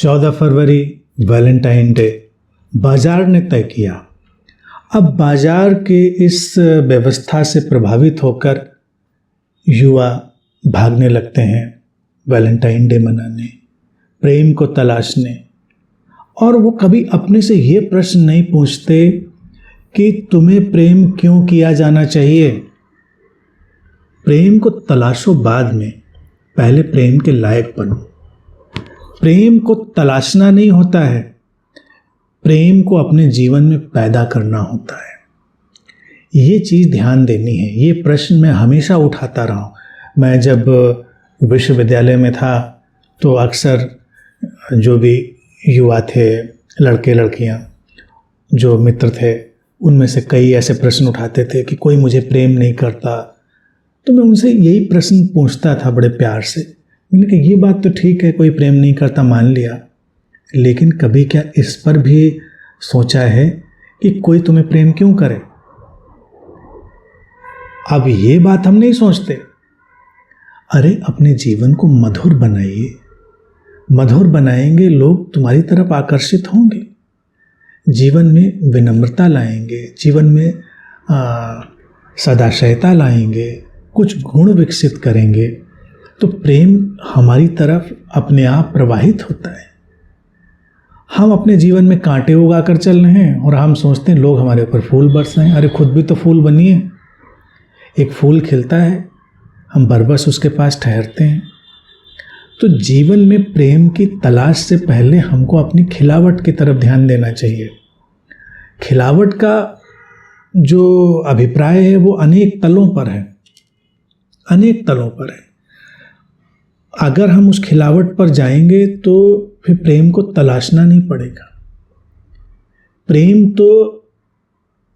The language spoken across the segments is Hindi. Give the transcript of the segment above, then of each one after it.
14 फरवरी वैलेंटाइन डे। बाजार ने तय किया। अब बाजार के इस व्यवस्था से प्रभावित होकर युवा भागने लगते हैं वैलेंटाइन डे मनाने, प्रेम को तलाशने। और वो कभी अपने से ये प्रश्न नहीं पूछते कि तुम्हें प्रेम क्यों किया जाना चाहिए। प्रेम को तलाशो बाद में, पहले प्रेम के लायक बनो। प्रेम को तलाशना नहीं होता है, प्रेम को अपने जीवन में पैदा करना होता है। ये चीज़ ध्यान देनी है। ये प्रश्न मैं हमेशा उठाता रहा हूँ। मैं जब विश्वविद्यालय में था तो अक्सर जो भी युवा थे, लड़के लड़कियाँ जो मित्र थे, उनमें से कई ऐसे प्रश्न उठाते थे कि कोई मुझे प्रेम नहीं करता। तो मैं उनसे यही प्रश्न पूछता था बड़े प्यार से। मैंने कहा ये बात तो ठीक है, कोई प्रेम नहीं करता, मान लिया, लेकिन कभी क्या इस पर भी सोचा है कि कोई तुम्हें प्रेम क्यों करे। अब ये बात हम नहीं सोचते। अरे अपने जीवन को मधुर बनाइए। मधुर बनाएंगे लोग तुम्हारी तरफ आकर्षित होंगे। जीवन में विनम्रता लाएंगे, जीवन में सदाशयता लाएंगे, कुछ गुण विकसित करेंगे तो प्रेम हमारी तरफ अपने आप प्रवाहित होता है। हम अपने जीवन में कांटे उगाकर चल रहे हैं और हम सोचते हैं लोग हमारे ऊपर फूल बरस रहे हैं। अरे खुद भी तो फूल बनिए। एक फूल खिलता है, हम बरबस उसके पास ठहरते हैं। तो जीवन में प्रेम की तलाश से पहले हमको अपनी खिलावट की तरफ ध्यान देना चाहिए। खिलावट का जो अभिप्राय है वो अनेक तलों पर है, अनेक तलों पर है। अगर हम उस खिलावट पर जाएंगे तो फिर प्रेम को तलाशना नहीं पड़ेगा। प्रेम तो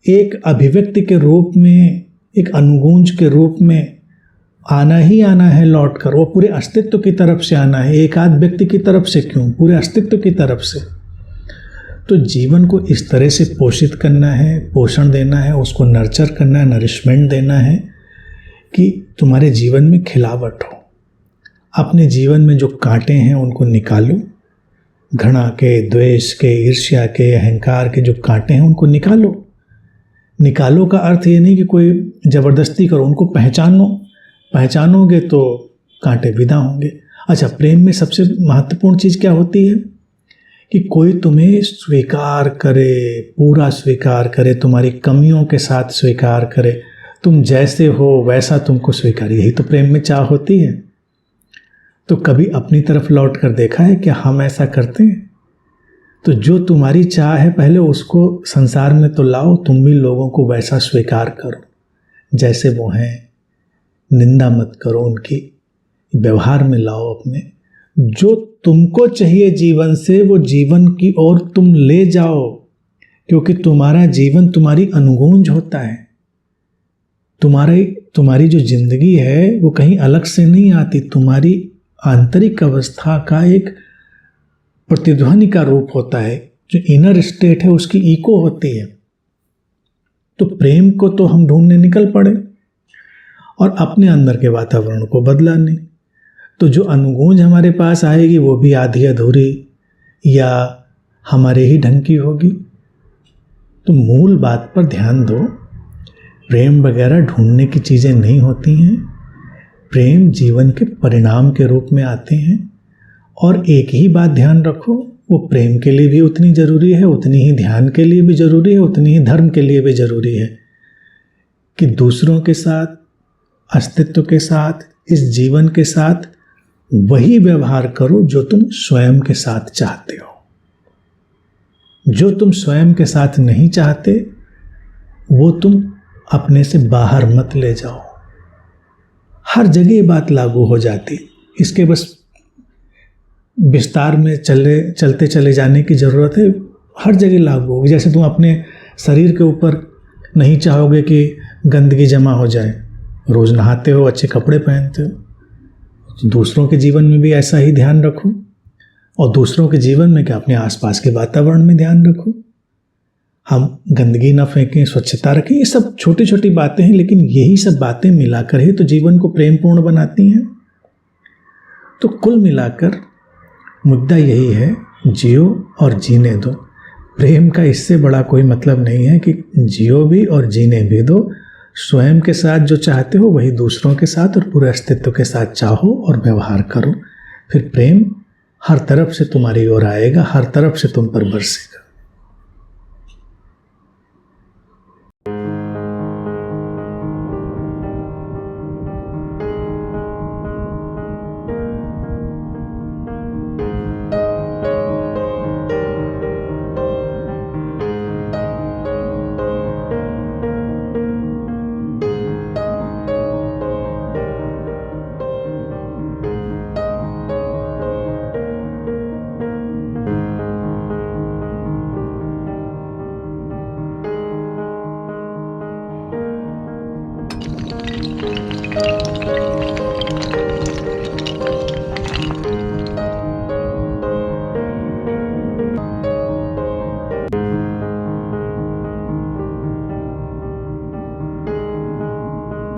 एक अभिव्यक्ति के रूप में, एक अनुगूंज के रूप में आना ही आना है लौट कर। वो पूरे अस्तित्व की तरफ से आना है, एक आध व्यक्ति की तरफ से क्यों, पूरे अस्तित्व की तरफ से। तो जीवन को इस तरह से पोषित करना है, पोषण देना है, उसको नर्चर करना है, नरिशमेंट देना है कि तुम्हारे जीवन में खिलावट हो। अपने जीवन में जो कांटे हैं उनको निकालो। घृणा के, द्वेष के, ईर्ष्या के, अहंकार के जो कांटे हैं उनको निकालो। निकालो का अर्थ ये नहीं कि कोई ज़बरदस्ती करो, उनको पहचानो। पहचानोगे तो कांटे विदा होंगे। अच्छा, प्रेम में सबसे महत्वपूर्ण चीज़ क्या होती है कि कोई तुम्हें स्वीकार करे, पूरा स्वीकार करे, तुम्हारी कमियों के साथ स्वीकार करे, तुम जैसे हो वैसा तुमको स्वीकार। यही तो प्रेम में चाह होती है। तो कभी अपनी तरफ लौट कर देखा है क्या हम ऐसा करते हैं? तो जो तुम्हारी चाह है पहले उसको संसार में तो लाओ, तुम भी लोगों को वैसा स्वीकार करो जैसे वो हैं। निंदा मत करो उनकी, व्यवहार में लाओ अपने। जो तुमको चाहिए जीवन से वो जीवन की ओर तुम ले जाओ, क्योंकि तुम्हारा जीवन तुम्हारी अनुगूंज होता है। तुम्हारी जो जिंदगी है वो कहीं अलग से नहीं आती, तुम्हारी आंतरिक अवस्था का एक प्रतिध्वनि का रूप होता है। जो इनर स्टेट है उसकी इको होती है। तो प्रेम को तो हम ढूंढने निकल पड़े और अपने अंदर के वातावरण को बदलाने। तो जो अनुगूंज हमारे पास आएगी वो भी आधी अधूरी या हमारे ही ढंग की होगी। तो मूल बात पर ध्यान दो। प्रेम वगैरह ढूंढने की चीज़ें नहीं होती हैं। प्रेम जीवन के परिणाम के रूप में आते हैं। और एक ही बात ध्यान रखो, वो प्रेम के लिए भी उतनी ज़रूरी है, उतनी ही ध्यान के लिए भी ज़रूरी है, उतनी ही धर्म के लिए भी ज़रूरी है कि दूसरों के साथ, अस्तित्व के साथ, इस जीवन के साथ वही व्यवहार करो जो तुम स्वयं के साथ चाहते हो। जो तुम स्वयं के साथ नहीं चाहते वो तुम अपने से बाहर मत ले जाओ। हर जगह ये बात लागू हो जाती। इसके बस विस्तार में चलते चले जाने की ज़रूरत है। हर जगह लागू होगी। जैसे तुम अपने शरीर के ऊपर नहीं चाहोगे कि गंदगी जमा हो जाए, रोज़ नहाते हो, अच्छे कपड़े पहनते हो, तो दूसरों के जीवन में भी ऐसा ही ध्यान रखो। और दूसरों के जीवन में क्या, अपने आसपास के वातावरण में ध्यान रखो। हम गंदगी ना फेंकें, स्वच्छता रखें। ये सब छोटी छोटी बातें हैं, लेकिन यही सब बातें मिलाकर ही तो जीवन को प्रेमपूर्ण बनाती हैं। तो कुल मिलाकर मुद्दा यही है जियो और जीने दो। प्रेम का इससे बड़ा कोई मतलब नहीं है कि जियो भी और जीने भी दो। स्वयं के साथ जो चाहते हो वही दूसरों के साथ और पूरे अस्तित्व के साथ चाहो और व्यवहार करो। फिर प्रेम हर तरफ से तुम्हारी ओर आएगा, हर तरफ से तुम पर बरसेगा।